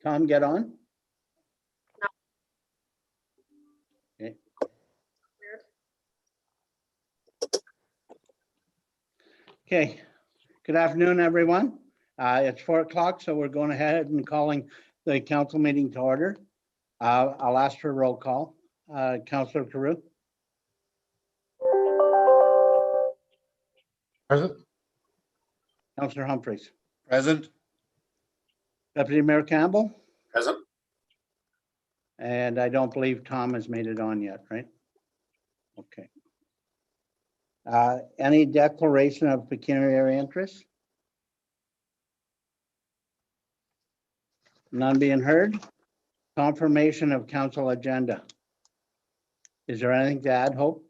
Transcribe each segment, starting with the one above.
Tom get on? Okay. Okay, good afternoon, everyone. It's 4 o'clock, so we're going ahead and calling the council meeting to order. I'll ask for a roll call. Councillor Carew, Present. Councillor Humphreys, Present. Deputy Mayor Campbell, Present. and I don't believe Tom has made it on yet, right? Okay. Any declaration of pecuniary interest? None being heard. Confirmation of council agenda. Is there anything to add, Hope?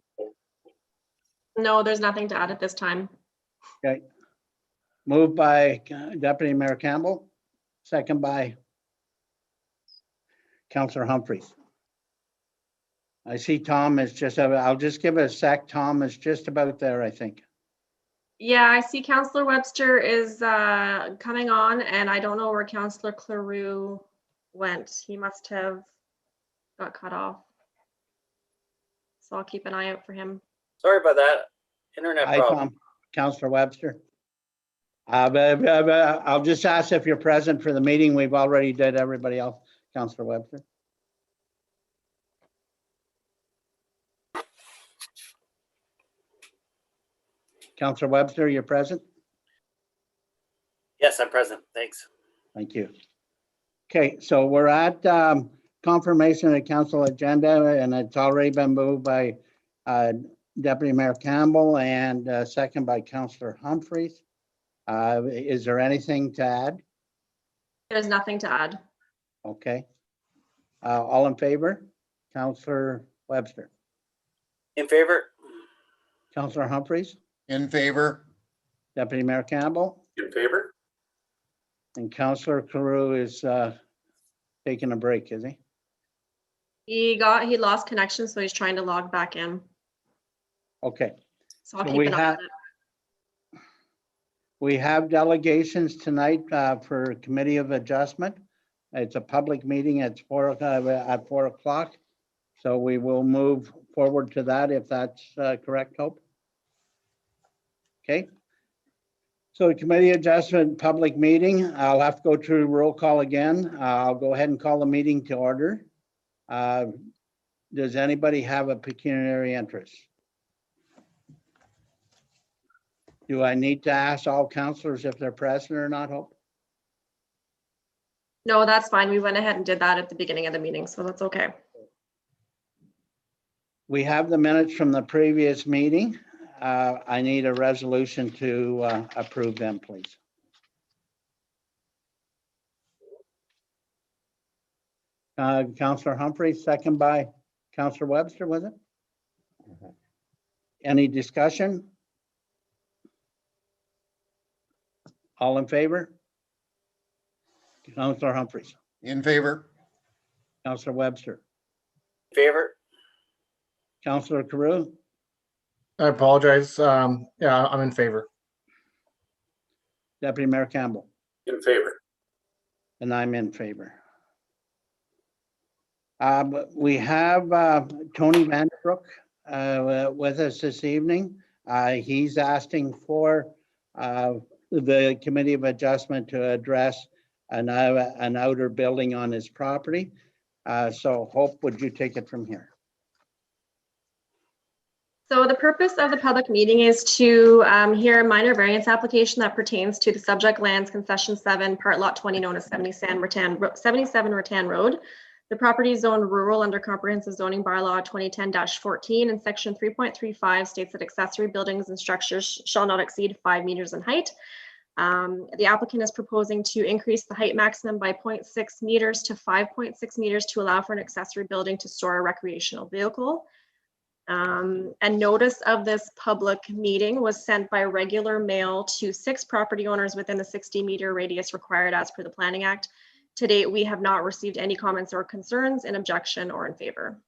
No, there's nothing to add at this time. Okay. Moved by Deputy Mayor Campbell, second by Councillor Humphreys. I see Tom is just, I'll just give it a sec. Tom is just about there, I think. Yeah, I see Councillor Webster is coming on, and I don't know where Councillor Carew went. He must have got cut off. So I'll keep an eye out for him. Sorry about that. Internet Hi, problem. Tom. Councillor Webster. I'll just ask if you're present for the meeting. We've already did everybody else. Councillor Webster. Councillor Webster, you're present? Yes, I'm present. Thanks. Thank you. Okay, so we're at confirmation of the council agenda, and it's already been moved by Deputy Mayor Campbell and second by Councillor Humphreys. Is there anything to add? There's nothing to add. Okay. All in favor? Councillor Webster. In favor? Councillor Humphreys, In favor. Deputy Mayor Campbell, In favor? and Councillor Carew is taking a break, is he? He lost connection, so he's trying to log back in. Okay. So I'll So keep an eye on it. We have delegations tonight for Committee of Adjustment. It's a public meeting at 4 o'clock. So we will move forward to that if that's correct, Hope. Okay. So Committee Adjustment Public Meeting, I'll have to go through roll call again. I'll go ahead and call the meeting to order. Does anybody have a pecuniary interest? Do I need to ask all councillors if they're present or not, Hope? No, that's fine. We went ahead and did that at the beginning of the meeting, so that's okay. We have the minutes from the previous meeting. I need a resolution to approve them, please. Councillor Humphrey, second by Councillor Webster, was it? Any discussion? All in favor? Councillor Humphreys, In favor. Councillor Webster, In favor? Councillor Carew, I apologize. Yeah, I'm in favor. Deputy Mayor Campbell, In favor. and I'm in favor. We have Tony Vanderbroek with us this evening. He's asking for the Committee of Adjustment to address an outer building on his property. So Hope, would you take it from here? So the purpose of the public meeting is to hear a minor variance application that pertains to the subject lands concession 7, part lot 20, known as 77 Rattan Road. The property is zoned rural under comprehensive zoning bylaw 2010-14, and section 3.35 states that accessory buildings and structures shall not exceed 5 meters in height. The applicant is proposing to increase the height maximum by 0.6 meters to 5.6 meters to allow for an accessory building to store a recreational vehicle. A notice of this public meeting was sent by regular mail to 6 property owners within the 60-meter radius required as per the Planning Act. To date, we have not received any comments or concerns in objection or in favor.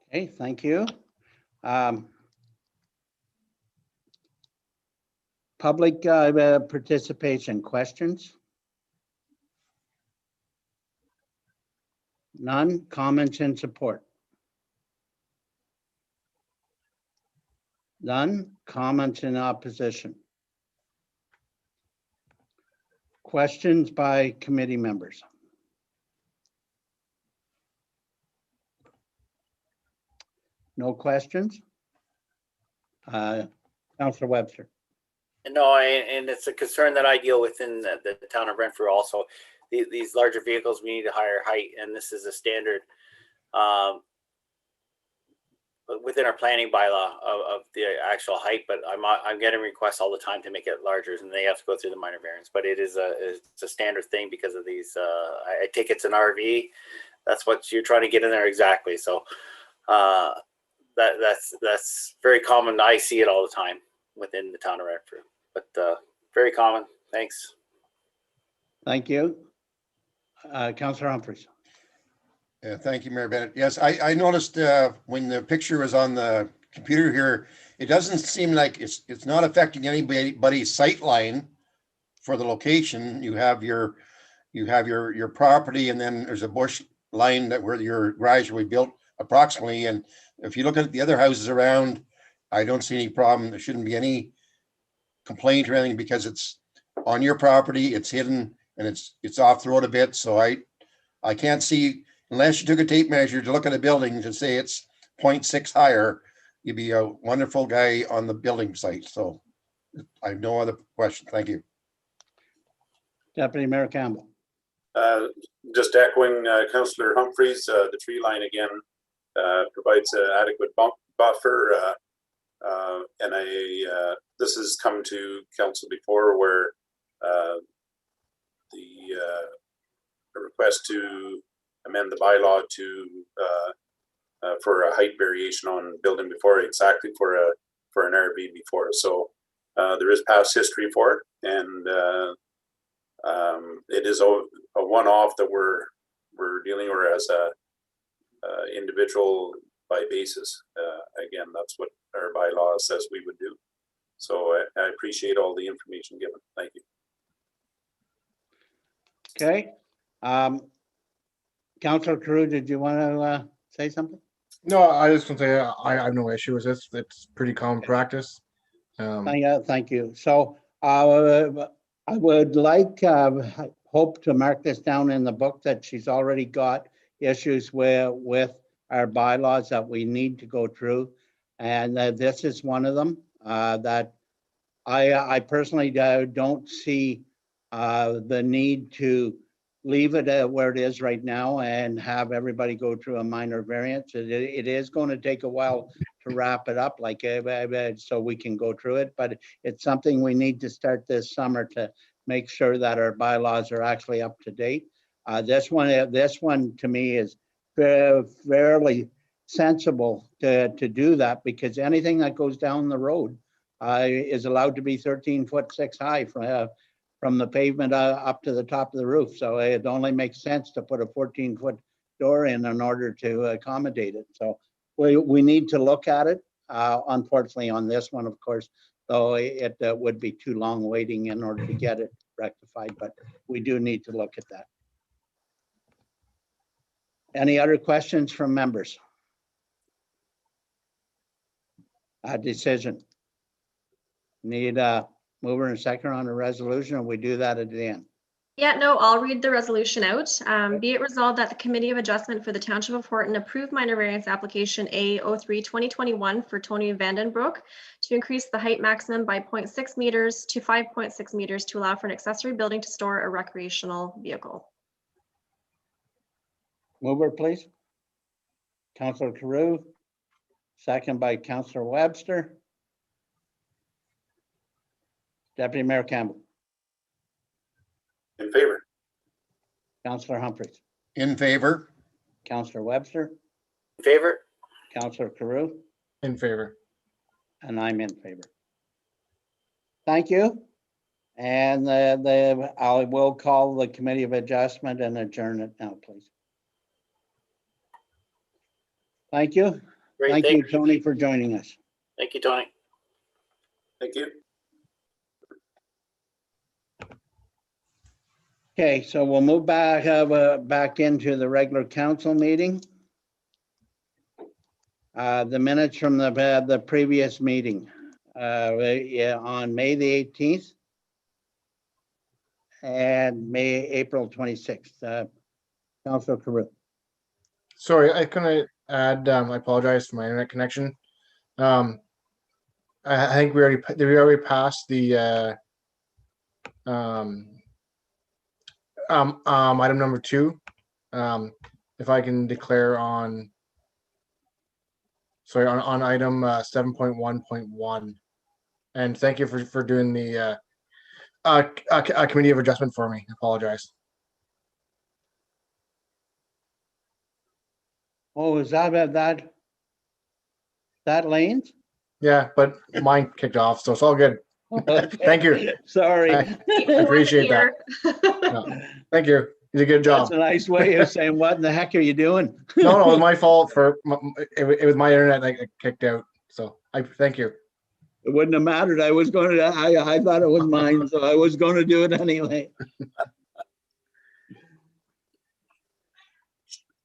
Okay, thank you. Public participation, questions? None. Comments in support? None. Comments in opposition? Questions by committee members? No questions? Councillor Webster. No, and it's a concern that I deal with in the town of Renfrew also. These larger vehicles, we need a higher height, and this is a standard within our planning bylaw of the actual height, but I'm getting requests all the time to make it larger, and they have to go through the minor variance. But it's a standard thing because of these. I take it's an RV. That's what you're trying to get in there exactly. So that's very common. I see it all the time within the town of Renfrew, but very common. Thanks. Thank you. Councillor Humphries. Thank you, Mayor Bennett. Yes, I noticed when the picture was on the computer here, it doesn't seem like it's not affecting anybody's sight line for the location. You have your property, and then there's a bush line that where your garage will be built approximately. And if you look at the other houses around, I don't see any problem. There shouldn't be any complaint or anything because it's on your property, it's hidden, and it's off the road a bit. So I can't see, unless you took a tape measure to look at a building to say it's 0.6 higher, you'd be a wonderful guy on the building site. So I have no other question. Thank you. Deputy Mayor Campbell. Just echoing Councillor Humphries, the tree line again provides an adequate buffer. And this has come to council before where the request to amend the bylaw to for a height variation on building before, exactly for an RV before. So there is past history for it, and it is a one-off that we're dealing with as a individual by basis. Again, that's what our bylaw says we would do. So I appreciate all the information given. Thank you. Okay. Councillor Carew, did you want to say something? No, I just want to say I have no issue with this. It's pretty common practice. Thank you. So I would like, hope to mark this down in the book that she's already got issues with our bylaws that we need to go through. And this is one of them that I personally don't see the need to leave it where it is right now and have everybody go through a minor variance. It is going to take a while to wrap it up, like so we can go through it, but it's something we need to start this summer to make sure that our bylaws are actually up to date. This one to me is fairly sensible to do that, because anything that goes down the road is allowed to be 13'6" high from the pavement up to the top of the roof. So it only makes sense to put a 14-foot door in order to accommodate it. So we need to look at it. Unfortunately, on this one, of course, though, it would be too long waiting in order to get it rectified, but we do need to look at that. Any other questions from members? Decision. Need a mover and second on the resolution, and we do that at the end. Yeah, no, I'll read the resolution out. Be it resolved that the Committee of Adjustment for the Township of Horton approve minor variance application A03-2021 for Tony Vandenbroek to increase the height maximum by 0.6 meters to 5.6 meters to allow for an accessory building to store a recreational vehicle. Mover, please. Councillor Carew, second by Councillor Webster. Deputy Mayor Campbell. In favor. Councillor Humphries. In favor. Councillor Webster. In favor? Councillor Carew. In favor. And I'm in favor. Thank you. And I will call the Committee of Adjustment and adjourn it now, please. Thank you. Great, Thank you, Tony, for joining us. Thank you, Tony. Thank you. Okay, so we'll move back into the regular council meeting. The minutes from the previous meeting, on May the 18th and April 26th. Councilor Carew. Sorry, I couldn't add, I apologize for my internet connection. I think did we already pass the item number 2? If I can declare on, sorry, on item 7.1.1. And thank you for doing the committee of adjustment for me. I apologize. Oh, is that Lane's? Yeah, but mine kicked off, so it's all good. Thank you. Sorry. I appreciate that. No, thank you. You did a good That's job. a nice way of saying, what in the heck are you doing? No, it was my fault it was my internet that kicked out. So I thank you. It wouldn't have mattered. I thought it was mine, so I was going to do it anyway.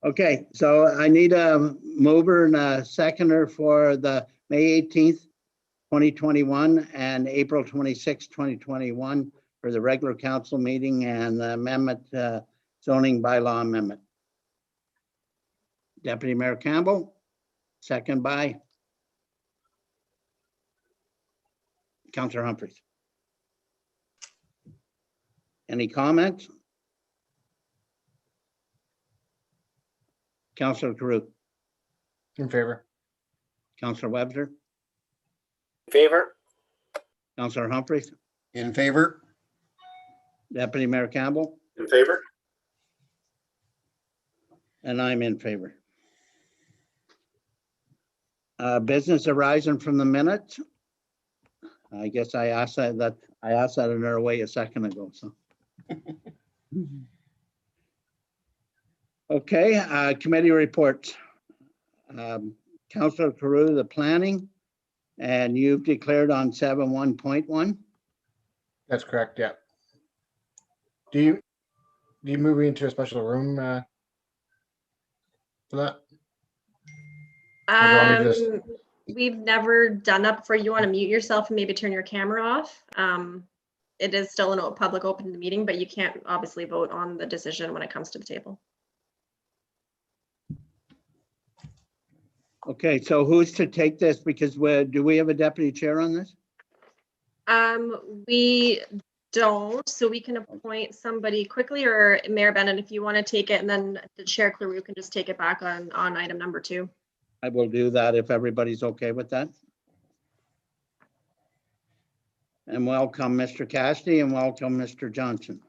Okay, so I need a mover and a seconder for the May 18th, 2021 and April 26, 2021 for the regular council meeting and the amendment, zoning bylaw amendment. Deputy Mayor Campbell, second by Councillor Humphries. Any comments? Councillor Carew, In favor. Councillor Webster, In favor? Councillor Humphries, In favor? Deputy Mayor Campbell, In favor? and I'm in favor. Business arising from the minutes. I guess I asked that another way a second ago, so. Okay, committee reports. Councillor Carew, the planning, and you've declared on 7.1.1. That's correct. Yeah. Do you move me into a special room for that? Or do you want me to just- We've never done that before. You want to mute yourself and maybe turn your camera off. It is still a public open meeting, but you can't obviously vote on the decision when it comes to the table. Okay, so who's to take this? Because do we have a deputy chair on this? We don't, so we can appoint somebody quickly, or Mayor Bennett, if you want to take it, and then the Chair Carew can just take it back on item number 2. I will do that if everybody's okay with that. And welcome, Mr. Cassidy, and welcome, Mr. Johnson.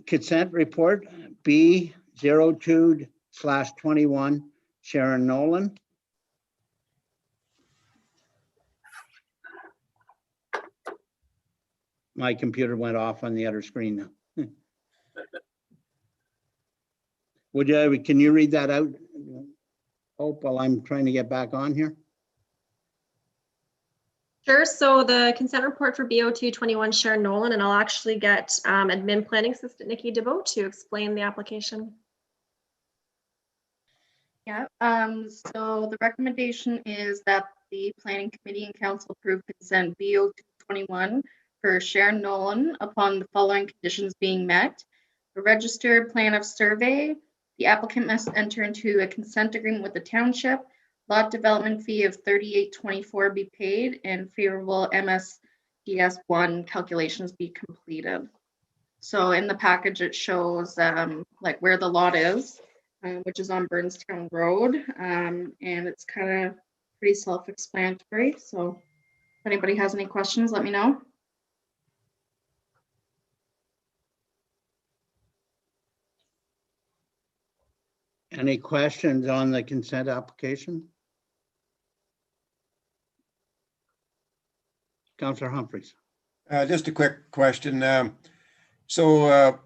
Consent report B02/21, Sharon Nolan. My computer went off on the other screen now. Can you read that out? Hope while I'm trying to get back on here. Sure. So the consent report for BO221 Sharon Nolan, and I'll actually get admin planning assistant Nikki DeBoe to explain the application. Yeah, so the recommendation is that the planning committee and council approve consent BO221 for Sharon Nolan upon the following conditions being met. A registered plan of survey. The applicant must enter into a consent agreement with the township. Lot development fee of $38.24 be paid, and favorable MSDS1 calculations be completed. So in the package, it shows like where the lot is, which is on Burnstown Road, and it's kind of pretty self-explanatory. So if anybody has any questions, let me know. Any questions on the consent application? Councillor Humphries. Just a quick question. So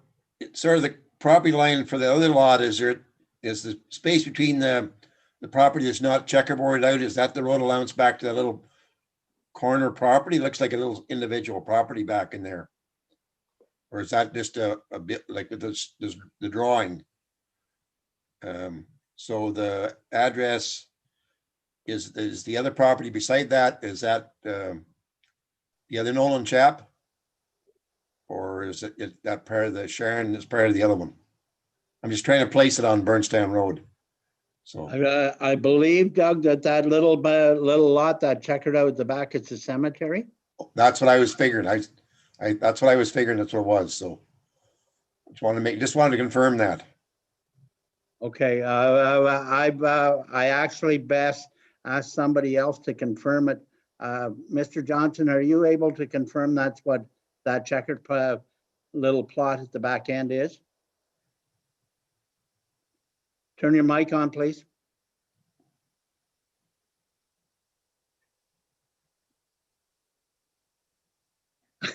sort of the property line for the other lot, is the space between the property that's not checkerboarded out, is that the road allowance back to that little corner property? Looks like a little individual property back in there. Or is that just a bit like this, the drawing? So the address is the other property beside that, is that the other Nolan chap? Or is it that part of the Sharon is part of the other one? I'm just trying to place it on Burnstown Road. So, I believe, Doug, that little lot that checkered out at the back is the cemetery. that's what I was figuring. That's what I was figuring. That's what it was. So just wanted to confirm that. Okay, I actually best ask somebody else to confirm it. Mr. Johnson, are you able to confirm that's what that checkered little plot at the back end is? Turn your mic on, please.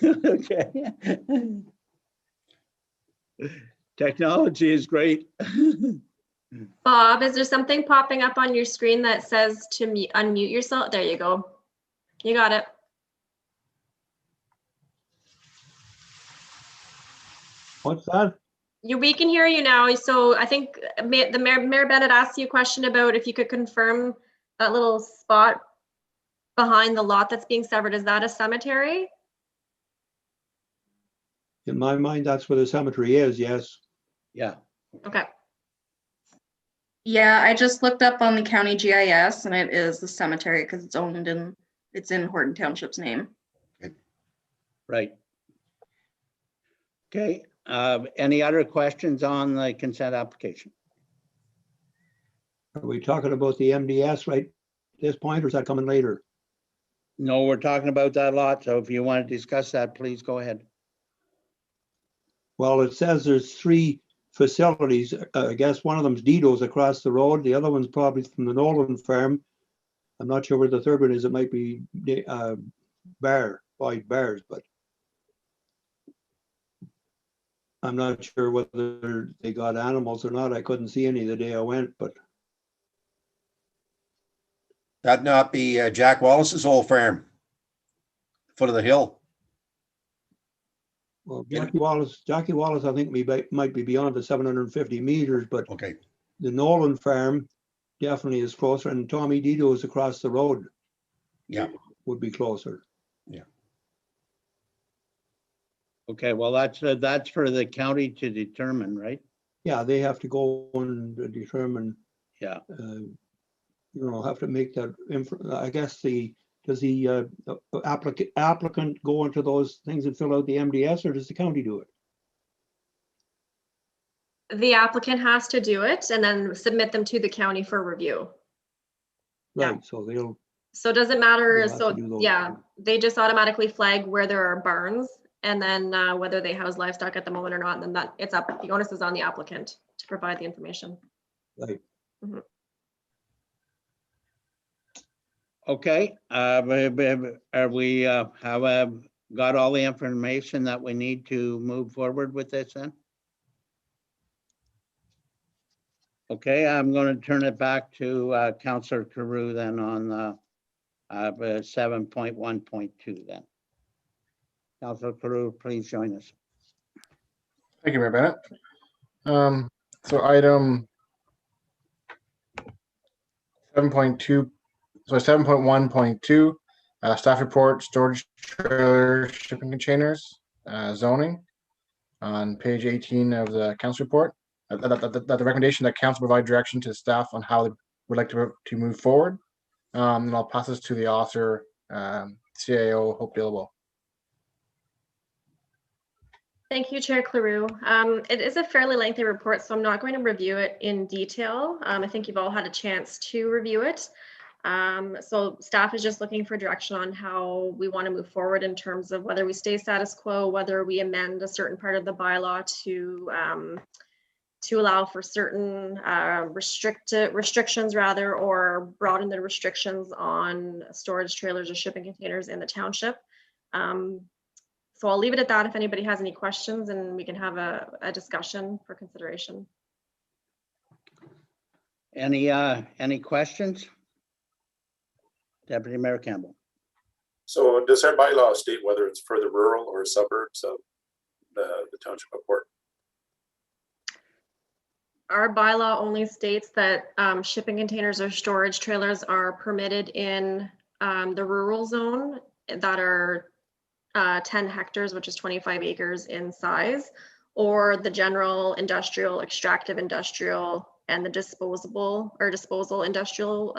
Okay. Technology is great. Bob, is there something popping up on your screen that says to unmute yourself? There you go. You got it. What's that? We can hear you now. So I think the Mayor Bennett asked you a question about if you could confirm that little spot behind the lot that's being severed. Is that a cemetery? In my mind, that's where the cemetery is, yes. Yeah. Okay. Yeah, I just looked up on the county GIS and it is the cemetery because it's in Horton Township's name. Right. Okay, any other questions on the consent application? Are we talking about the MDS right at this point, or is that coming later? No, we're talking about that lot, so if you want to discuss that, please go ahead. Well, it says there's 3 facilities. I guess one of them's Dido's across the road. The other one's probably from the Nolan farm. I'm not sure where the third one is. It might be Boyd Bears, but I'm not sure whether they got animals or not. I couldn't see any the day I went, but That not be Jack Wallace's old farm, foot of the hill. well, Yeah. Jackie Wallace, I think might be beyond the 750 meters, but Okay, the Nolan farm definitely is closer, and Tommy Dido is across the road. yeah. Would be closer. Okay, well, that's for the county to determine, right? Yeah, they have to go and determine, Yeah. have to make that, I guess does the applicant go into those things and fill out the MDS, or does the county do it? The applicant has to do it and then submit them to the county for review. Yeah. Right, so they'll. So it doesn't matter. They'll have So to do those yeah, things. they just automatically flag where there are barns and then whether they house livestock at the moment or not. And then that it's up, the onus is on the applicant to provide the information. Right. Okay, we have got all the information that we need to move forward with this then? Okay, I'm going to turn it back to Councillor Carew then on 7.1.2 then. Councillor Carew, please join us. Thank you, Mayor Bennett. So item 7.2, so 7.1.2, staff report, storage trailer, shipping containers, zoning on page 18 of the council report. That the recommendation that council provide direction to staff on how they would like to move forward. And I'll pass this to the author, CAO Hope Dillable. Thank you, Chair Claroux. It is a fairly lengthy report, so I'm not going to review it in detail. I think you've all had a chance to review it. So staff is just looking for direction on how we want to move forward in terms of whether we stay status quo, whether we amend a certain part of the bylaw to allow for certain restrictions rather, or broaden the restrictions on storage trailers or shipping containers in the township. So I'll leave it at that if anybody has any questions, and we can have a discussion for consideration. Any questions? Deputy Mayor Campbell. So does our bylaw state whether it's for the rural or suburbs of the township of Port? Our bylaw only states that shipping containers or storage trailers are permitted in the rural zone that are 10 hectares, which is 25 acres in size, or the general industrial, extractive industrial, and the disposable or disposal industrial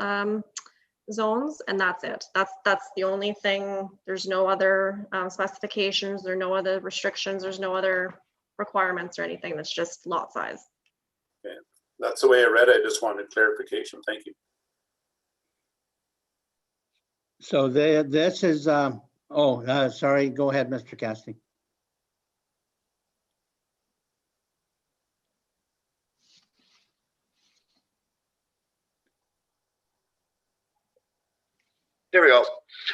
zones, and that's it. That's the only thing. There's no other specifications, there are no other restrictions, there's no other requirements or anything. That's just lot size. That's the way I read it. I just wanted clarification. Thank you. So this is, sorry, go ahead, Mr. Casting. There we go.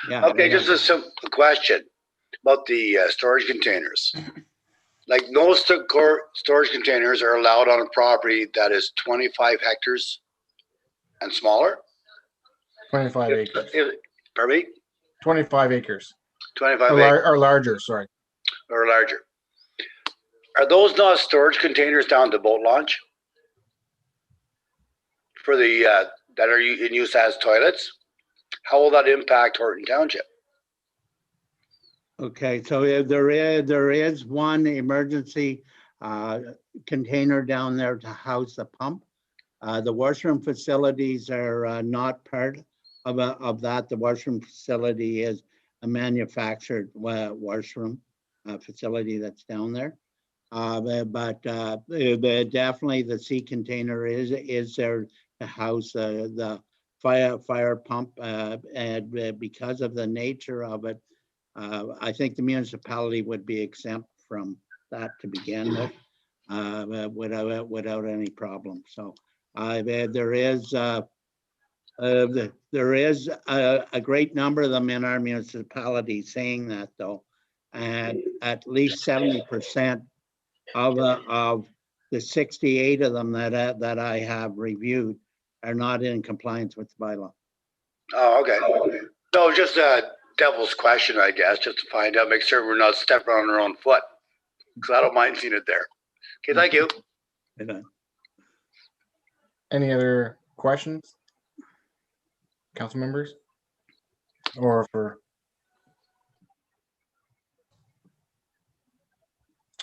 Yeah. Okay, just a simple question about the storage containers. Like no storage containers are allowed on a property that is 25 hectares and smaller? 25 acres. Pardon me? 25 acres. 25 Or, acres or larger, sorry. or larger. Are those not storage containers down the boat launch? For the, that are in use as toilets? How will that impact Horton Township? Okay, so there is one emergency container down there to house the pump. The washroom facilities are not part of that. The washroom facility is a manufactured washroom facility that's down there. But definitely the sea container is there to house the fire pump, and because of the nature of it, I think the municipality would be exempt from that to begin with, without any problem. So there is a great number of them in our municipality saying that, though, and at least 70% of the 68 of them that I have reviewed are not in compliance with the bylaw. Oh, okay. No, just a devil's question, I guess, just to find out, make sure we're not stepping on our own foot. Because I don't mind seeing it there. Okay, thank you. Any other questions? Council members? Or for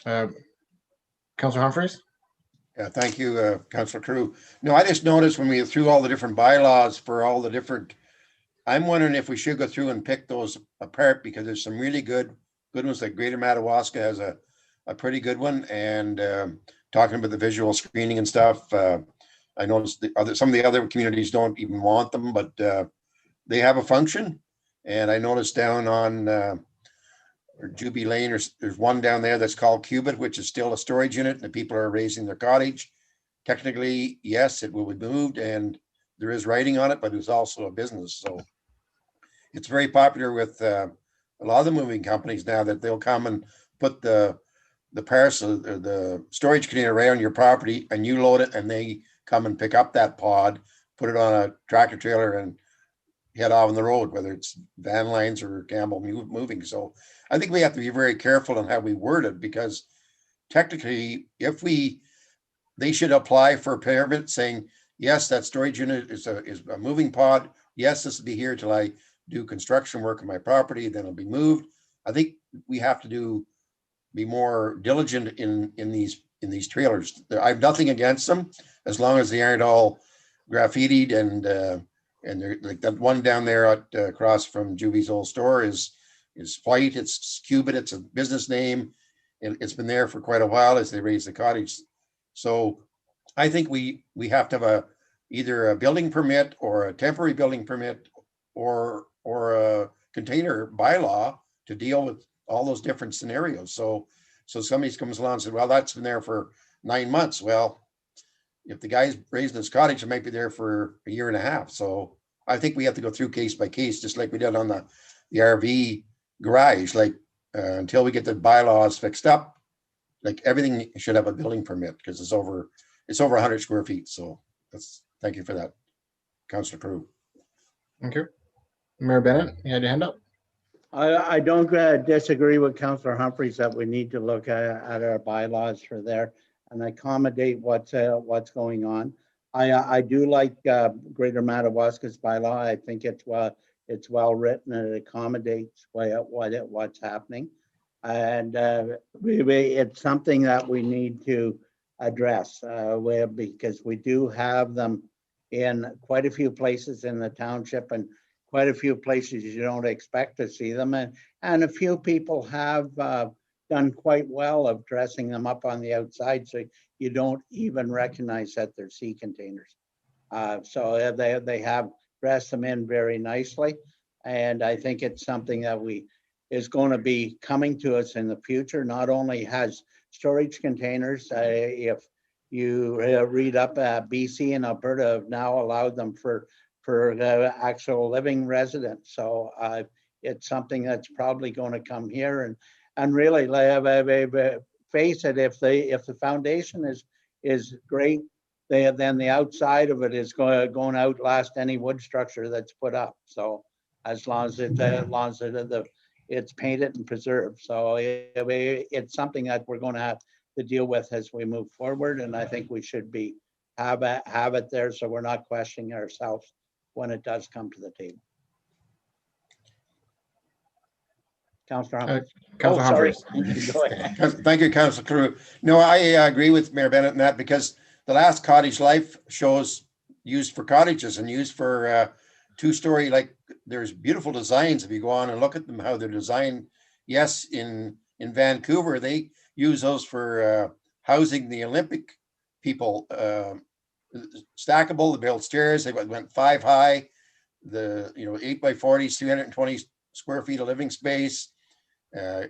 Councilor Humphreys? Yeah, thank you, Councilor Crew. No, I just noticed when we went through all the different bylaws for all the different, I'm wondering if we should go through and pick those apart, because there's some really good ones. Like Greater Madawaska has a pretty good one, and talking about the visual screening and stuff. I noticed some of the other communities don't even want them, but they have a function. And I noticed down on Juby Lane, there's one down there that's called Cubit, which is still a storage unit, and the people are raising their cottage. Technically, yes, it will be moved, and there is writing on it, but it's also a business. So it's very popular with a lot of the moving companies now, that they'll come and put the parcel or the storage container right on your property, and you load it, and they come and pick up that pod, put it on a tractor trailer, and head off on the road, whether it's Van Lines or Campbell Moving. So I think we have to be very careful on how we word it, because technically, they should apply for a permit saying, yes, that storage unit is a moving pod. Yes, this will be here till I do construction work on my property, then it'll be moved. I think we have to be more diligent in these trailers. I have nothing against them, as long as they aren't all graffitied and they're like that one down there at across from Juby's old store is white. It's Cubit. It's a business name, and it's been there for quite a while as they raise the cottage. So I think we have to have either a building permit or a temporary building permit or a container bylaw to deal with all those different scenarios. So somebody comes along and says, well, that's been there for 9 months. Well, if the guy's raising his cottage, it might be there for a year and a half. So I think we have to go through case by case, just like we did on the RV garage. Like until we get the bylaws fixed up, like everything should have a building permit, because it's over 100 square feet. So thank you for that, Councilor Crew. Thank you. Mayor Bennett, you had your hand up. I don't disagree with Councillor Humphreys that we need to look at our bylaws for there and accommodate what's going on. I do like Greater Madawaska's bylaw. I think it's well written and it accommodates what's happening. And it's something that we need to address because we do have them in quite a few places in the township and quite a few places you don't expect to see them. And a few people have done quite well of dressing them up on the outside so you don't even recognize that they're sea containers. So they have dressed them in very nicely. And I think it's something that is going to be coming to us in the future. Not only has storage containers, if you read up, BC and Alberta have now allowed them for actual living residents. So it's something that's probably going to come here and really face it. If the foundation is great, then the outside of it is going to outlast any wood structure that's put up. So as long as it's painted and preserved. So it's something that we're going to have to deal with as we move forward. And I think we should have it there so we're not questioning ourselves when it does come to the table. Councillor Humphreys. Councillor Humphreys. Go ahead. Thank you, Councillor Crew. No, I agree with Mayor Bennett in that because the last Cottage Life shows used for cottages and used for two-story, like there's beautiful designs if you go on and look at them, how they're designed. Yes, in Vancouver, they use those for housing the Olympic people. Stackable, they built stairs, they went 5 high, 8 by 40, 320 square feet of living space,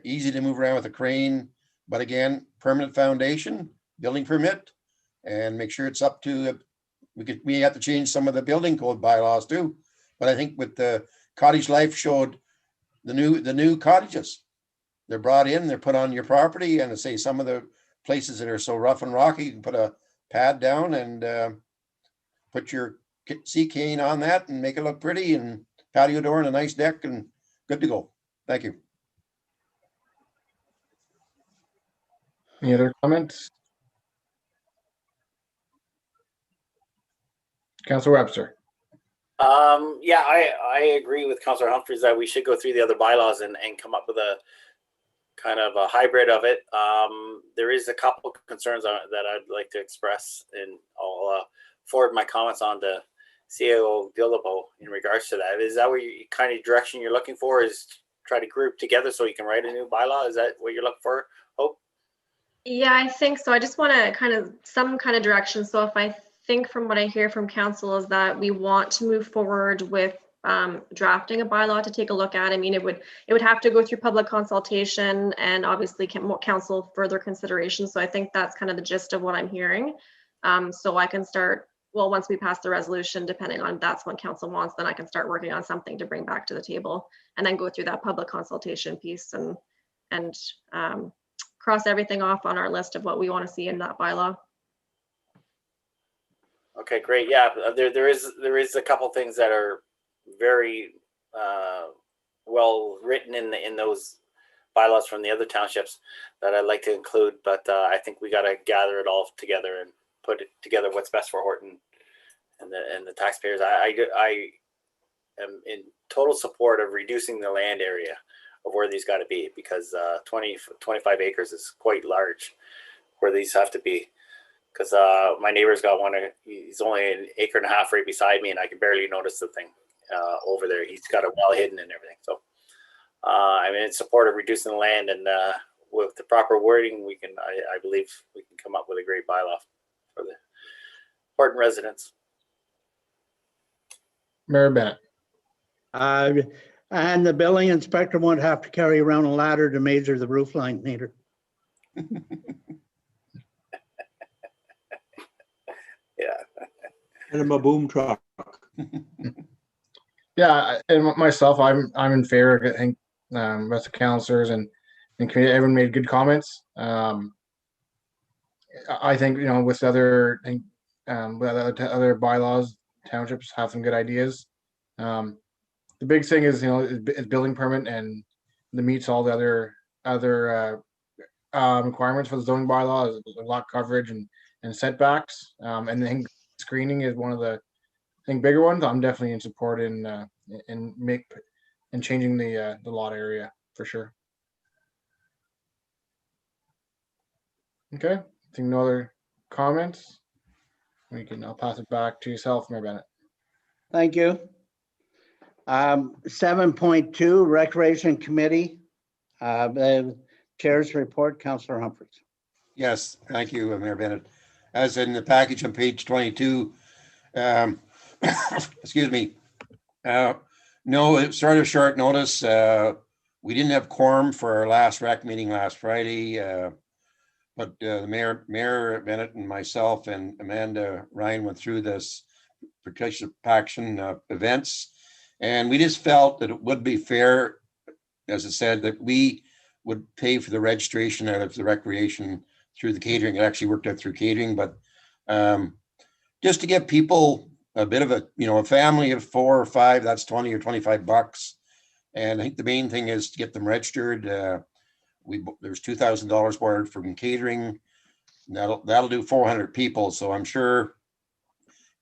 easy to move around with a crane, but again, permanent foundation, building permit, and make sure it's up to, we have to change some of the building code bylaws too. But I think with the Cottage Life showed the new cottages. They're brought in, they're put on your property, and to say some of the places that are so rough and rocky, you can put a pad down and put your sea cane on that and make it look pretty, and patio door and a nice deck and good to go. Thank you. Any other comments? Councillor Webster. Yeah, I agree with Councillor Humphreys that we should go through the other bylaws and come up with a kind of a hybrid of it. There is a couple concerns that I'd like to express, and I'll forward my comments on to CAO Dillapo in regards to that. Is that what you kind of direction you're looking for, is try to group together so you can write a new bylaw? Is that what you're looking for, Hope? Yeah, I think so. I just want to some kind of direction. So if I think from what I hear from council is that we want to move forward with drafting a bylaw to take a look at. I mean, it would have to go through public consultation and obviously council further consideration. So I think that's kind of the gist of what I'm hearing. So I can start, well, once we pass the resolution, depending on that's what council wants, then I can start working on something to bring back to the table and then go through that public consultation piece and cross everything off on our list of what we want to see in that bylaw. Okay, great. Yeah, there is a couple things that are very well written in those bylaws from the other townships that I'd like to include, but I think we got to gather it all together and put it together what's best for Horton and the taxpayers. I am in total support of reducing the land area of where these got to be, because 25 acres is quite large where these have to be. Because my neighbor's got one, he's only 1.5 acres right beside me, and I can barely notice the thing over there. He's got it well hidden and everything. So I'm in support of reducing the land, and with the proper wording, I believe we can come up with a great bylaw for the Horton residents. Mayor Bennett. And the building inspector won't have to carry around a ladder to measure the roof line either. Yeah. And a boom truck. Yeah, and myself, I'm in favor. I think with the councillors and committee, everyone made good comments. I think with other bylaws, townships have some good ideas. The big thing is is building permit and that meets all the other requirements for the zoning bylaw, lot coverage and setbacks. And I think screening is one of the bigger ones. I'm definitely in support in changing the lot area for sure. Okay, I think no other comments. I'll pass it back to yourself, Mayor Bennett. Thank you. 7.2 Recreation Committee. The Chair's report, Councillor Humphries. Yes, thank you, Mayor Bennett. As in the package on page 22, excuse me. No, it started short notice. We didn't have quorum for our last rec meeting last Friday, but the Mayor Bennett and myself and Amanda Ryan went through this participation events, and we just felt that it would be fair, as I said, that we would pay for the registration out of the recreation through the catering. It actually worked out through catering, but just to give people a bit of a family of 4 or 5, that's 20 or 25 bucks. And I think the main thing is to get them registered. There's $2,000 borrowed from catering. That'll do 400 people. So I'm sure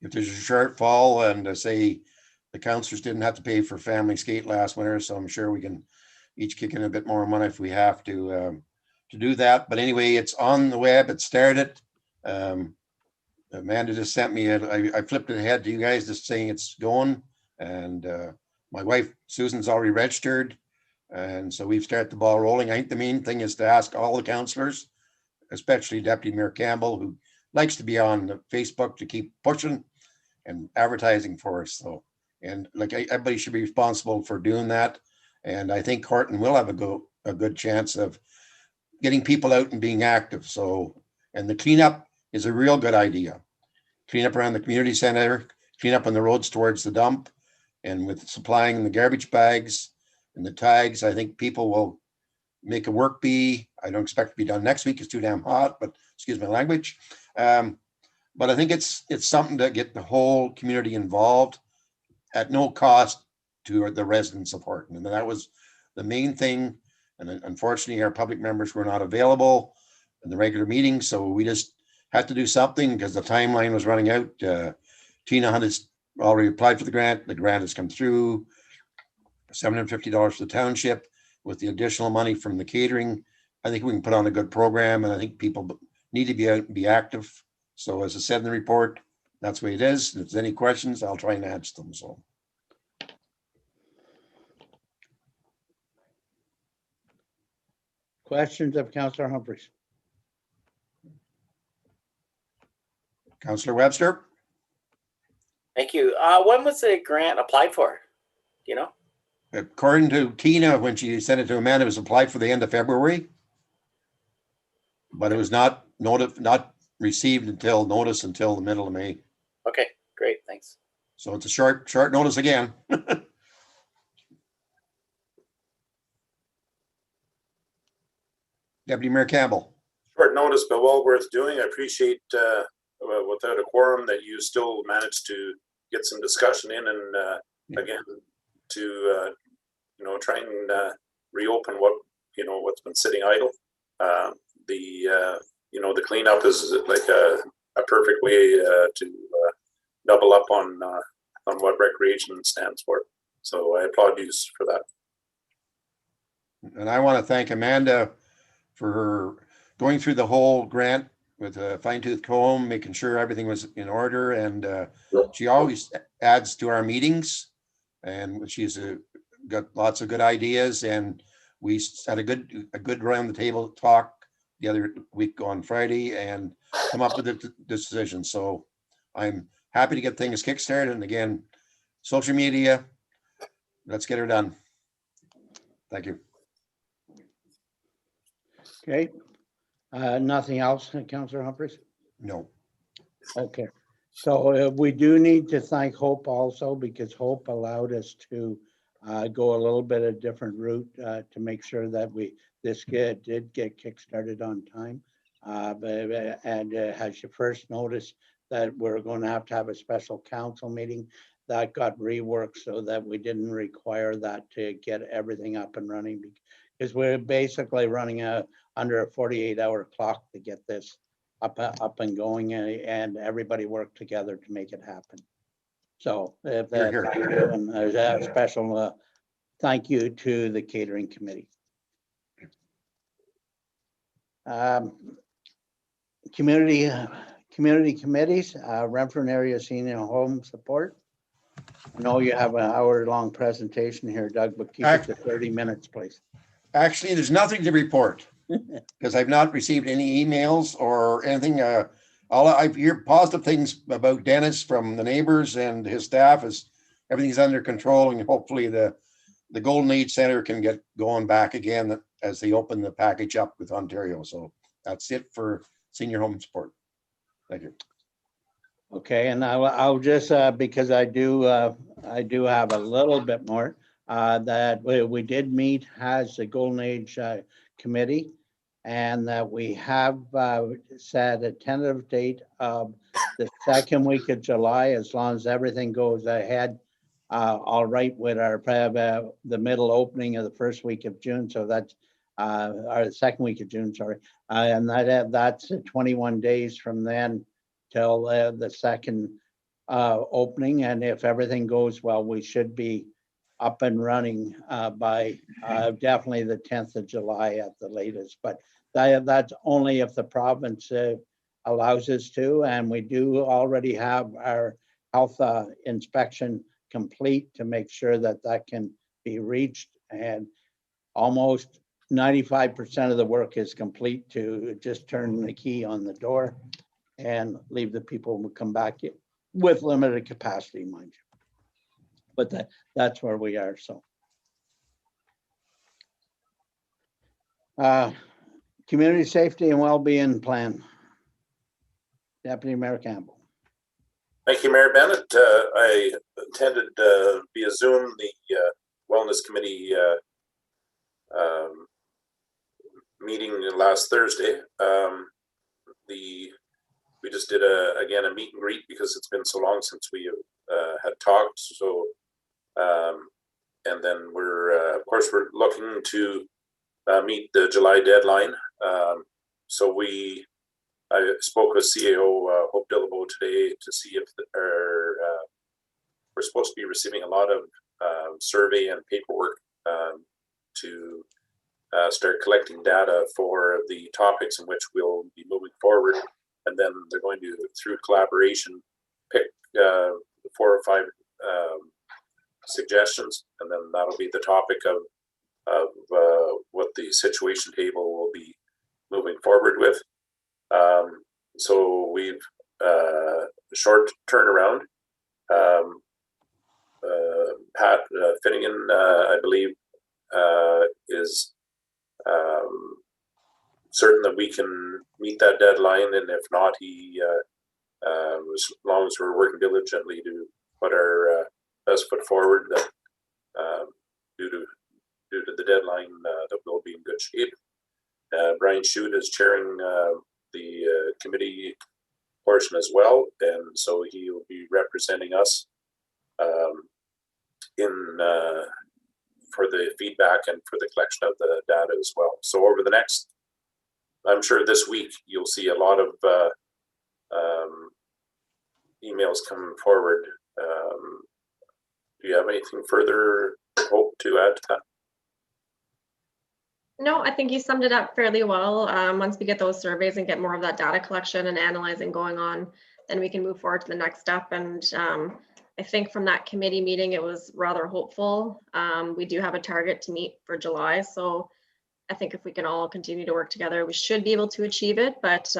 if there's a shortfall, and say the councillors didn't have to pay for family skate last winter, so I'm sure we can each kick in a bit more money if we have to do that. But anyway, it's on the web. It started. Amanda just sent me I flipped it ahead to you guys, just saying it's going. And my wife Susan's already registered, and so we've started the ball rolling. I think the main thing is to ask all the councillors, especially Deputy Mayor Campbell, who likes to be on the Facebook, to keep pushing and advertising for us. So, and like everybody should be responsible for doing that. And I think Horton will have a good chance of getting people out and being active. So, and the cleanup is a real good idea. Clean up around the community center, clean up on the roads towards the dump, and with supplying the garbage bags and the tags, I think people will make a work bee. I don't expect it to be done next week. It's too damn hot, but excuse my language. But I think it's something to get the whole community involved at no cost to the residents of Horton. And that was the main thing. And unfortunately, our public members were not available in the regular meeting. So we just had to do something because the timeline was running out. Tina has already applied for the grant. The grant has come through. $750 for the township with the additional money from the catering. I think we can put on a good program, and I think people need to be out and be active. So as I said in the report, that's the way it is. If there's any questions, I'll try and answer them. So. Questions of Councillor Humphries? Councillor Webster? Thank you. When was the grant applied for? Do you know? According to Tina, when she sent it to Amanda, it was applied for the end of February, but it was not received until the middle of May. Okay, great, thanks. So it's a short notice again. Deputy Mayor Campbell. Short notice, but well worth doing. I appreciate without a quorum that you still managed to get some discussion in, and again to try and reopen what's been sitting idle. The cleanup is like a perfect way to double up on what recreation stands for. So I applaud you for that. And I want to thank Amanda for her going through the whole grant with a fine-tooth comb, making sure everything was in order. And she always adds to our meetings, and she's got lots of good ideas. And we had a good round the table talk the other week on Friday and come up with a decision. So I'm happy to get things kickstarted. And again, social media, let's get her done. Thank you. Okay. Nothing else, Councillor Humphries? No. Okay. So we do need to thank Hope also, because Hope allowed us to go a little bit of different route to make sure that this did get kickstarted on time. And as you first noticed, that we're going to have a special council meeting that got reworked so that we didn't require that to get everything up and running, because we're basically running under a 48-hour clock to get this up and going, and everybody worked together to make it happen. So Here, here. thank you, and there's a special thank you to the catering committee. Community committees, Renfrew Area Senior Home Support. I know you have an hour-long presentation here, Doug, but keep it to 30 minutes, please. Actually, there's nothing to report because I've not received any emails or anything. All I hear positive things about Dennis from the neighbors and his staff is everything's under control, and hopefully the Golden Age Center can get going back again as they open the package up with Ontario. So that's it for senior home support. Thank you. Okay, and I'll just, because I do have a little bit more, that we did meet as the Golden Age Committee, and that we have set a tentative date of the second week of July, as long as everything goes ahead all right with our the middle opening of the first week of June. So that's or the second week of June, sorry, and that's 21 days from then till the second opening. And if everything goes well, we should be up and running by definitely the 10th of July at the latest. But that's only if the province allows us to. And we do already have our health inspection complete to make sure that that can be reached. And almost 95% of the work is complete to just turn the key on the door and leave the people who come back with limited capacity, mind you. But that's where we are. So community safety and well-being plan. Deputy Mayor Campbell. Thank you, Mayor Bennett. I attended via Zoom the Wellness Committee meeting last Thursday. We just did again a meet and greet because it's been so long since we had talked. So, and then of course, we're looking to meet the July deadline. So I spoke with CAO Hope Dillabo today to see if we're supposed to be receiving a lot of survey and paperwork to start collecting data for the topics in which we'll be moving forward. And then they're going to, through collaboration, pick 4 or 5 suggestions, and then that'll be the topic of what the situation table will be moving forward with. So we've short turnaround. Pat Finnegan, I believe, is certain that we can meet that deadline, and if not, he, as long as we're working diligently to put our best foot forward, that due to the deadline, that we'll be in good shape. Brian Shute is chairing the committee portion as well, and so he will be representing us for the feedback and for the collection of the data as well. So over the next, I'm sure this week, you'll see a lot of emails coming forward. Do you have anything further, Hope, to add to that? No, I think you summed it up fairly well. Once we get those surveys and get more of that data collection and analyzing going on, then we can move forward to the next step. And I think from that committee meeting, it was rather hopeful. We do have a target to meet for July. So I think if we can all continue to work together, we should be able to achieve it. But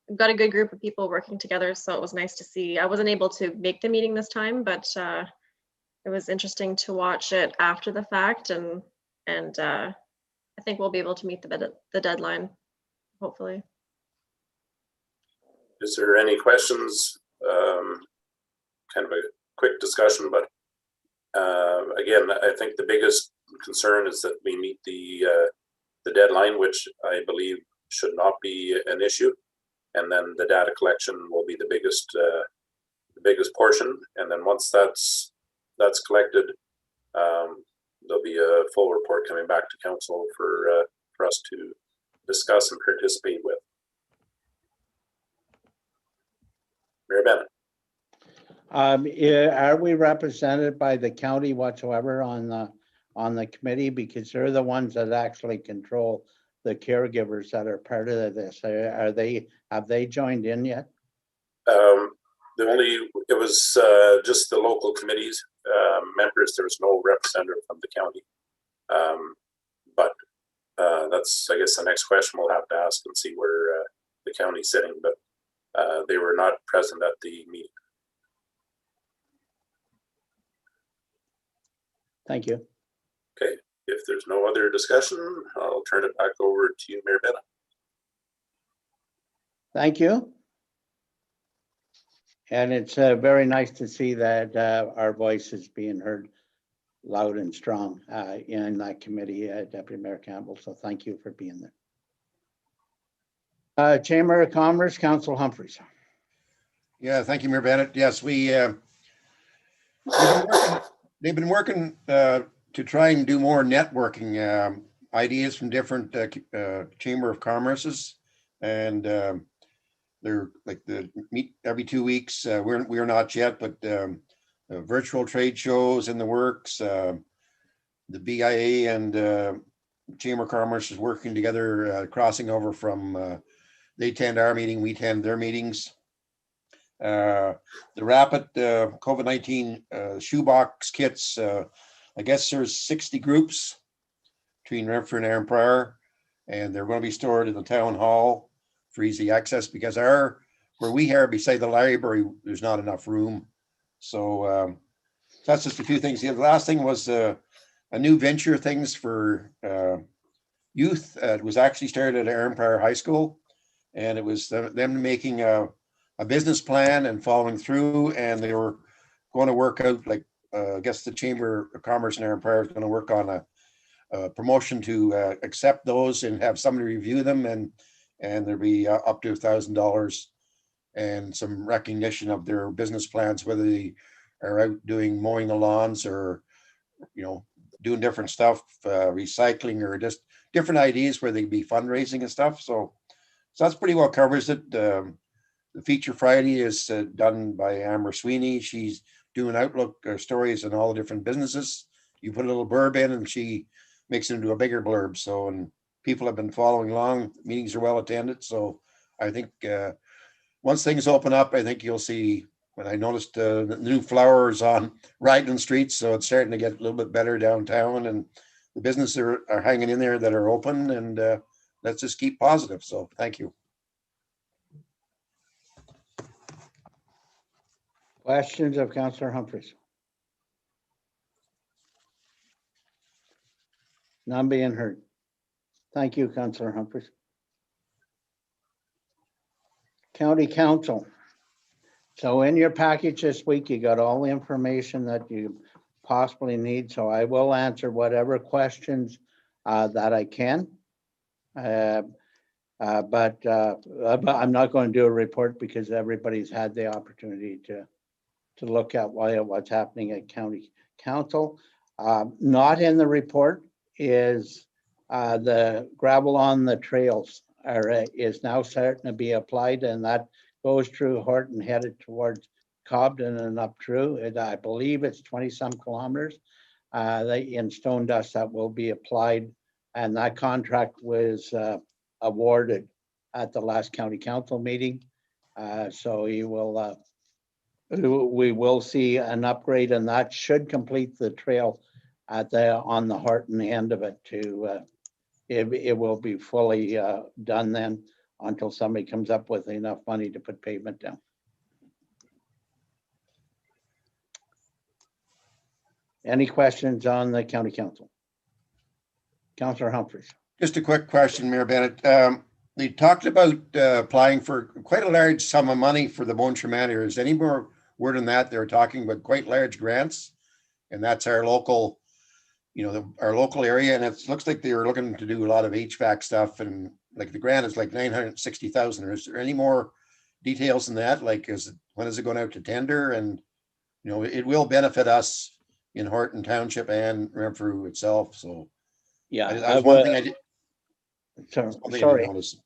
we've got a good group of people working together. So it was nice to see. I wasn't able to make the meeting this time, but it was interesting to watch it after the fact. And I think we'll be able to meet the deadline, hopefully. Is there any questions? Kind of a quick discussion, but again, I think the biggest concern is that we meet the deadline, which I believe should not be an issue, and then the data collection will be the biggest portion. And then once that's collected, there'll be a full report coming back to council for us to discuss and participate with. Mayor Bennett. Are we represented by the county whatsoever on the committee? Because they're the ones that actually control the caregivers that are part of this. Have they joined in yet? It was just the local committees members. There was no representative from the county. But that's, I guess, the next question we'll have to ask and see where the county's sitting. But they were not present at the meeting. Thank you. Okay. If there's no other discussion, I'll turn it back over to you, Mayor Bennett. Thank you. And it's very nice to see that our voice is being heard loud and strong in that committee, Deputy Mayor Campbell. So thank you for being there. Chamber of Commerce, Council Humphreys. Yeah, thank you, Mayor Bennett. Yes, they've been working to try and do more networking, ideas from different Chamber of Commerce's, and they're like the meet every 2 weeks. We're not yet, but virtual trade shows in the works. The BIA and Chamber of Commerce is working together, crossing over from they attend our meeting, we attend their meetings. The rapid COVID-19 shoebox kits, I guess there's 60 groups between Renfrew and Aaron Pryor, and they're going to be stored in the town hall for easy access, because where we are beside the library, there's not enough room. So that's just a few things. The last thing was a new venture things for youth. It was actually started at Aaron Pryor High School, and it was them making a business plan and following through, and they were going to work out, like I guess the Chamber of Commerce in Aaron Pryor is going to work on a promotion to accept those and have somebody review them, and there'll be up to $1,000 and some recognition of their business plans, whether they are out doing mowing the lawns or, you know, doing different stuff, recycling, or just different ideas where they'd be fundraising and stuff. So that's pretty well covers it. The feature Friday is done by Amber Sweeney. She's doing Outlook stories on all the different businesses. You put a little blurb in and she makes it into a bigger blurb. So, and people have been following along. Meetings are well attended. So I think once things open up, I think you'll see, when I noticed the new flowers on Raglan Street. So it's starting to get a little bit better downtown, and the businesses are hanging in there that are open, and let's just keep positive. So thank you. Questions of Councillor Humphreys? None being heard. Thank you, Councillor Humphreys. County Council. So in your package this week, you got all the information that you possibly need. So I will answer whatever questions that I can. But I'm not going to do a report because everybody's had the opportunity to look at what's happening at County Council. Not in the report is the gravel on the trails is now starting to be applied, and that goes through Horton, headed towards Cobden and up through. I believe it's 20 some kilometers in stone dust that will be applied, and that contract was awarded at the last County Council meeting. So you will we will see an upgrade, and that should complete the trail at on the Horton end of it. It will be fully done then, until somebody comes up with enough money to put pavement down. Any questions on the County Council? Councillor Humphreys. Just a quick question, Mayor Bennett. They talked about applying for quite a large sum of money for the Bone Traumatic. Is any more word on that? They're talking about quite large grants, and that's our local, you know, our local area, and it looks like they were looking to do a lot of HVAC stuff, and like the grant is like 960,000. Is there any more details than that? Like, when is it going out to tender? And, you know, it will benefit us in Horton Township and Renfrew itself, so. Yeah. That was one thing I did. Sorry, one thing I did sorry. notice.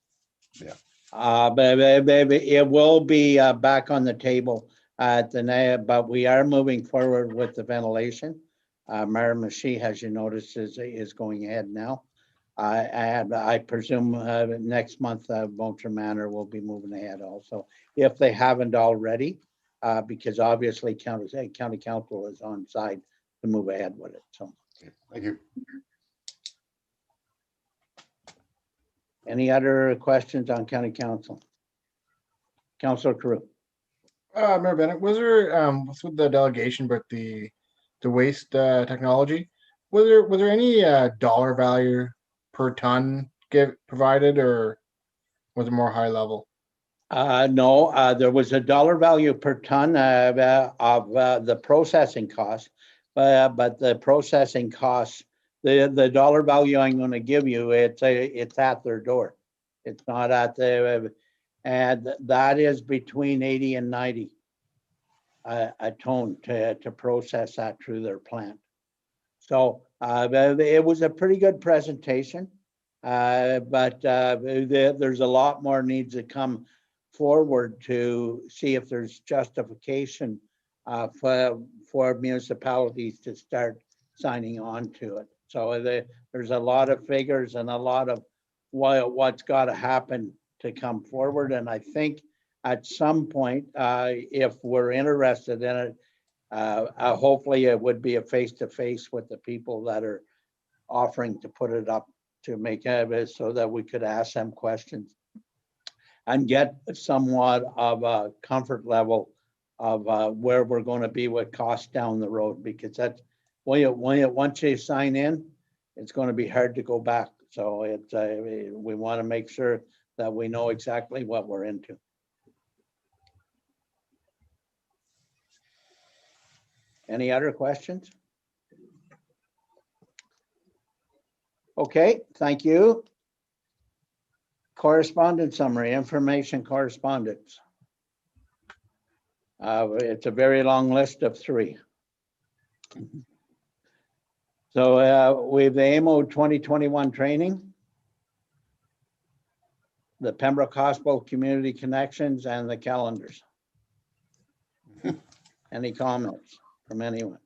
But it will be back on the table at the night, but we are moving forward with the ventilation. Miramichi, as you noticed, is going ahead now. I presume next month, Moultrie Manor will be moving ahead also, if they haven't already, because obviously county council is on side to move ahead with it. So, Thank you. any other questions on county council? Councilor Crew. Mayor Bennett, was there with the delegation, but the waste technology, was there any dollar value per ton provided, or was it more high level? No, there was a dollar value per ton of the processing cost, but the processing costs, the dollar value I'm going to give you, it's at their door. It's not at the, and that is between 80 and 90 a ton to process that through their plant. So it was a pretty good presentation, but there's a lot more needs to come forward to see if there's justification for municipalities to start signing on to it. So there's a lot of figures and a lot of what's got to happen to come forward. And I think at some point, if we're interested in it, hopefully it would be a face-to-face with the people that are offering to put it up to make it so that we could ask them questions and get somewhat of a comfort level of where we're going to be with costs down the road, because that's once you sign in, it's going to be hard to go back. So it's we want to make sure that we know exactly what we're into. Any other questions? Okay, thank you. Correspondence summary, information correspondence. It's a very long list of 3. So we have the AMO 2021 training, the Pembroke Hospital Community Connections, and the calendars. Any comments from anyone?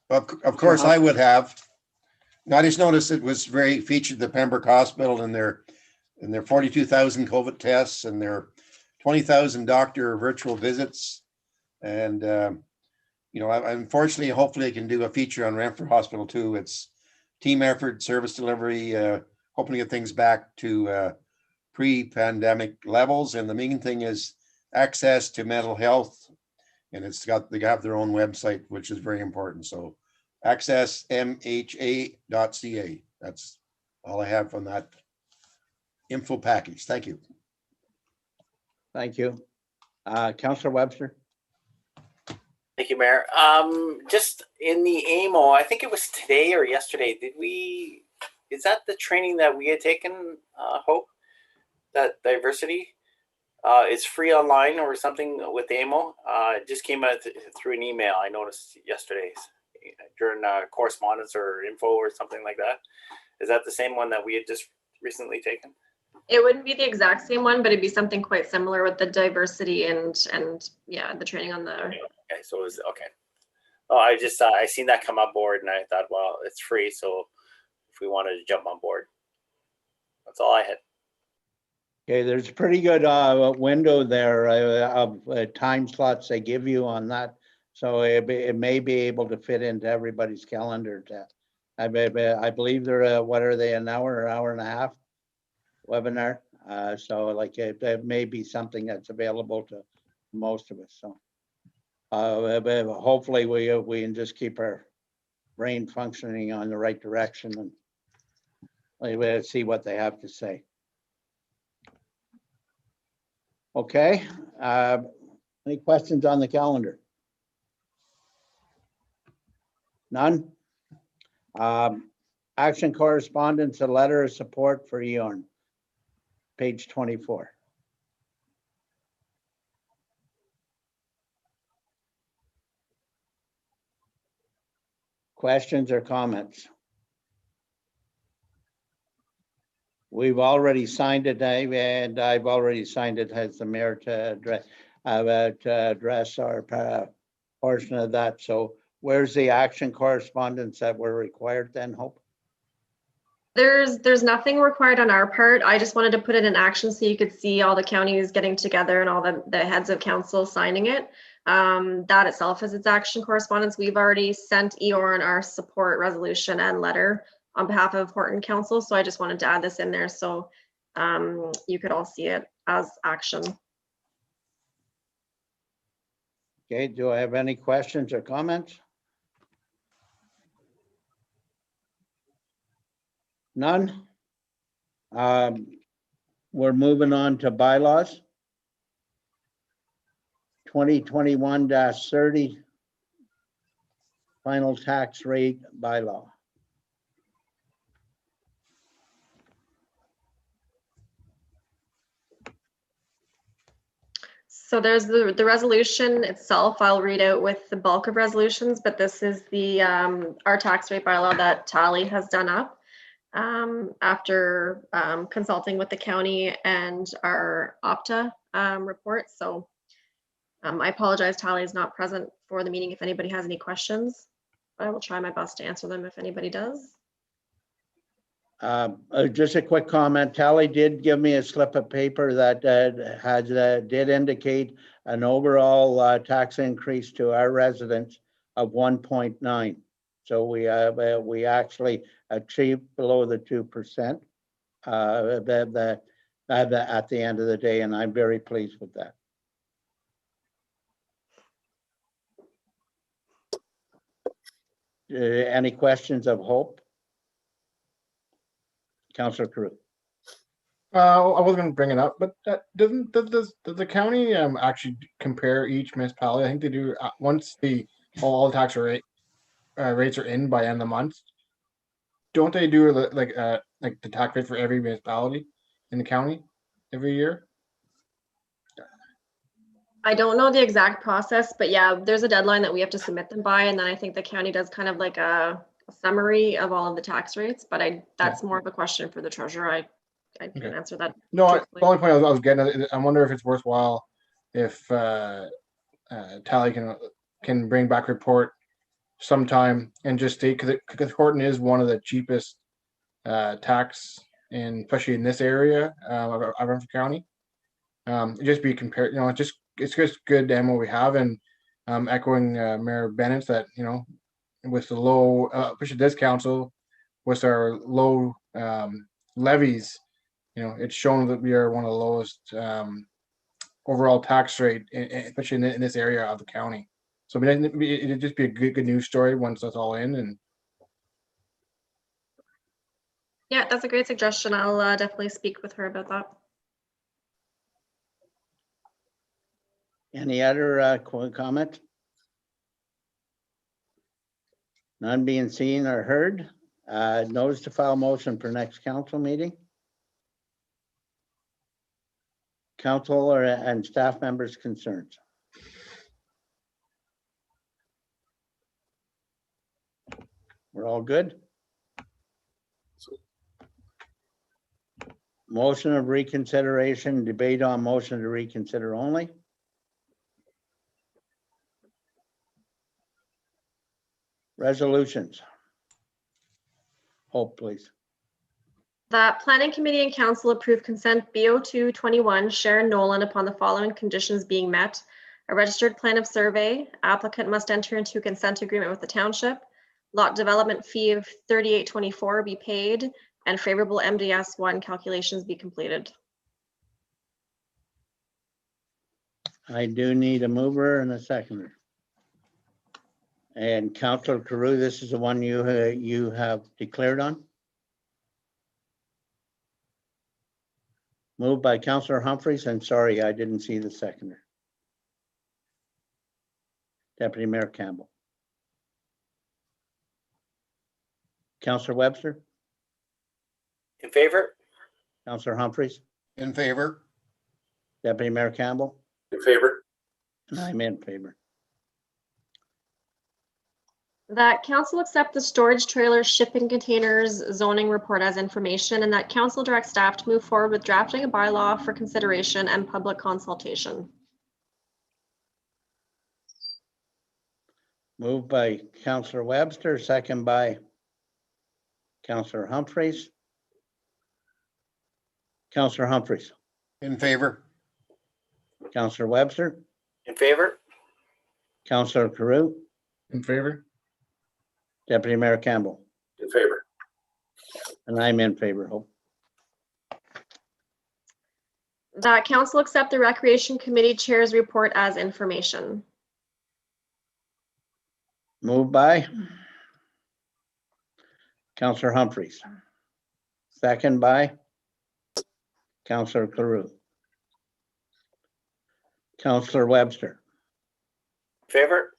Of course, I would have. I just noticed it was very featured, the Pembroke Hospital, and their 42,000 COVID tests and their 20,000 doctor virtual visits. And, unfortunately, hopefully I can do a feature on Renfrew Hospital too. It's team effort, service delivery, hoping to get things back to pre-pandemic levels. And the main thing is access to mental health. And they have their own website, which is very important. So accessmha.ca. That's all I have from that info package. Thank you. Thank you. Councillor Webster. Thank you, Mayor. Just in the AMO, I think it was today or yesterday, is that the training that we had taken, Hope? That diversity? It's free online or something with AMO. It just came out through an email. I noticed yesterday during correspondence or info or something like that. Is that the same one that we had just recently taken? It wouldn't be the exact same one, but it'd be something quite similar with the diversity and yeah, the training on the. Okay, so it was okay. Oh, I just I seen that come on board and I thought, well, it's free, so if we wanted to jump on board, that's all I had. Okay, there's a pretty good window there of time slots they give you on that. So it may be able to fit into everybody's calendar. I believe they're, what are they, an hour and a half webinar? So like it may be something that's available to most of us. So hopefully we can just keep our brain functioning on the right direction and see what they have to say. Okay, any questions on the calendar? None? Action correspondence, a letter of support for EON, page 24. Questions or comments? We've already signed it, Dave, and I've already signed it as the mayor to address our portion of that. So where's the action correspondence that were required then, Hope? There's nothing required on our part. I just wanted to put it in action so you could see all the counties getting together and all the heads of council signing it. That itself is its action correspondence. We've already sent Eorn our support resolution and letter on behalf of Horton Council. So I just wanted to add this in there so you could all see it as action. Okay, do I have any questions or comments? None? We're moving on to bylaws. 2021-30 final tax rate bylaw. So there's the resolution itself. I'll read out with the bulk of resolutions, but this is the our tax rate bylaw that Tally has done up after consulting with the county and our Opta report. So I apologize, Tally is not present for the meeting if anybody has any questions, but I will try my best to answer them if anybody does. Just a quick comment. Tally did give me a slip of paper that did indicate an overall tax increase to our residents of 1.9. So we actually achieved below the 2% at the end of the day, and I'm very pleased with that. Any questions of Hope? Councillor Carew. I was going to bring it up, but does the county actually compare each municipality? I think they do once all tax rates are in by end of the month. Don't they do like the tax rate for every municipality in the county every year? I don't know the exact process, but yeah, there's a deadline that we have to submit them by, and then I think the county does kind of like a summary of all of the tax rates, but that's more of a question for the treasurer. I can't answer that. No, the truthfully. only point I was getting at, I wonder if it's worthwhile if Tally can bring back a report sometime and just state, because Horton is one of the cheapest tax, especially in this area of Renfrew County. Just be compared, it's just good demo we have, and echoing Mayor Bennett's that, with the low, especially this council, with our low levies, it's shown that we are one of the lowest overall tax rate, especially in this area of the county. So I mean, it'd just be a good news story once that's all in. And yeah, that's a great suggestion. I'll definitely speak with her about that. Any other comment? None being seen or heard. Notice to file motion for next council meeting. Council and staff members' concerns. We're all good? Motion of reconsideration, debate on motion to reconsider only. Resolutions. Hope, please. That planning committee and council approve consent BO2 21 Sharon Nolan upon the following conditions being met. A registered plan of survey, applicant must enter into a consent agreement with the township, lot development fee of $38.24 be paid, and favorable MDS1 calculations be completed. I do need a mover and a seconder. And Councillor Carew, this is the one you have declared on? Moved by Councillor Humphreys, and sorry, I didn't see the seconder. Deputy Mayor Campbell. Councillor Webster? In favor? Councillor Humphreys? In favor? Deputy Mayor Campbell? In favor? And I'm in favor. That council accept the storage trailer shipping containers zoning report as information, and that council direct staff to move forward with drafting a bylaw for consideration and public consultation. Moved by Counselor Webster, second by Counselor Humphreys. Counselor Humphreys, In favor? Counselor Webster, In favor? Counselor Carew, In favor? Deputy Mayor Campbell, In favor. and I'm in favor. Hope. That council accept the Recreation Committee Chair's report as information. Moved by Counselor Humphreys, second by Counselor Carew. Counselor Webster, In favor?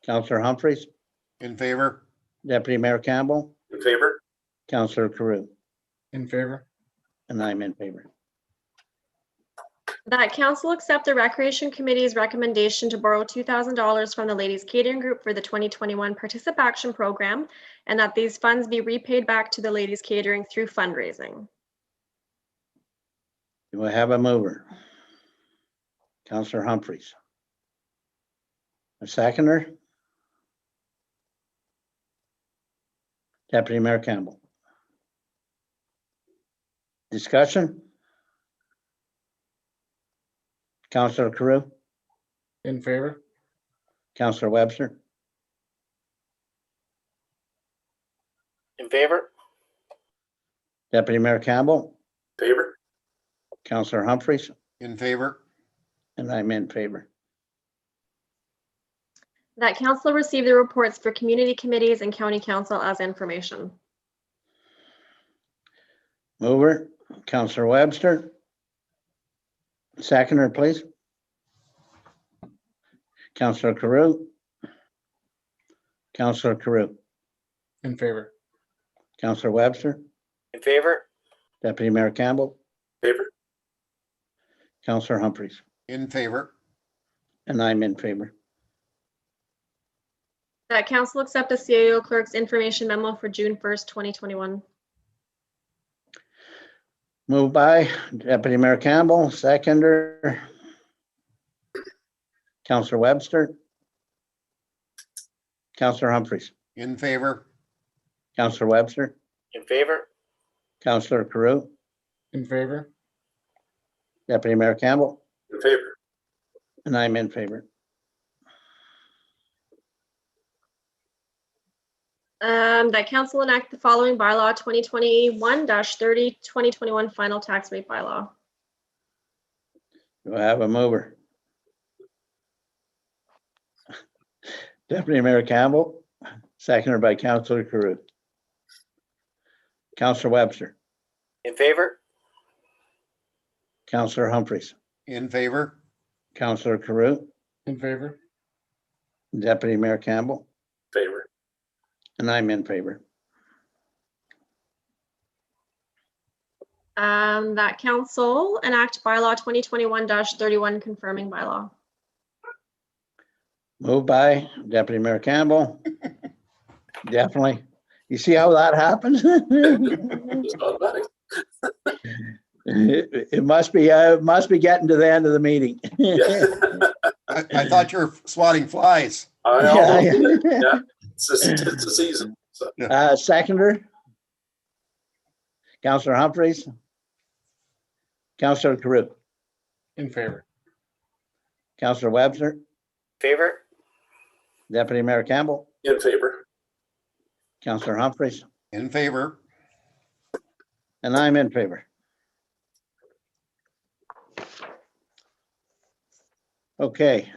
Counselor Humphreys, In favor? Deputy Mayor Campbell, In favor. Counselor Carew, In favor? and I'm in favor. That council accept the Recreation Committee's recommendation to borrow $2,000 from the Ladies Catering Group for the 2021 Particip Action Program, and that these funds be repaid back to the Ladies Catering through fundraising. Do I have a mover? Counselor Humphreys. A seconder? Deputy Mayor Campbell. Discussion? Counselor Carew, In favor? Counselor Webster, In favor? Deputy Mayor Campbell, Favor. Counselor Humphreys, In favor? and I'm in favor. That council receive the reports for community committees and county council as information. Mover, Counselor Webster. Seconder, please. Counselor Carew. Counselor Carew, In favor? Counselor Webster, In favor? Deputy Mayor Campbell, Favor. Counselor Humphreys, In favor? and I'm in favor. That council accept the CAO clerk's information memo for June 1st, 2021. Moved by Deputy Mayor Campbell, seconder. Counselor Webster. Counselor Humphreys, In favor? Counselor Webster, In favor? Counselor Carew, In favor? Deputy Mayor Campbell, In favor. and I'm in favor. That council enact the following bylaw 2021-30, 2021 final tax rate bylaw. Do I have a mover? Deputy Mayor Campbell, seconded by Counselor Carew. Counselor Webster, In favor? Counselor Humphreys, In favor? Counselor Carew, In favor? Deputy Mayor Campbell, Favor. and I'm in favor. That council enact bylaw 2021-31 confirming bylaw. Moved by Deputy Mayor Campbell. Definitely. You see how that happens? Just automatic. It must be getting to the end of the meeting. Yeah. I thought you were swatting flies. I know. Yeah. Yeah. It's a season. So. Seconder? Counselor Humphreys? Counselor Carew? In favor? Counselor Webster? Favor? Deputy Mayor Campbell? In favor. Counselor Humphreys? In favor? And I'm in favor. Okay.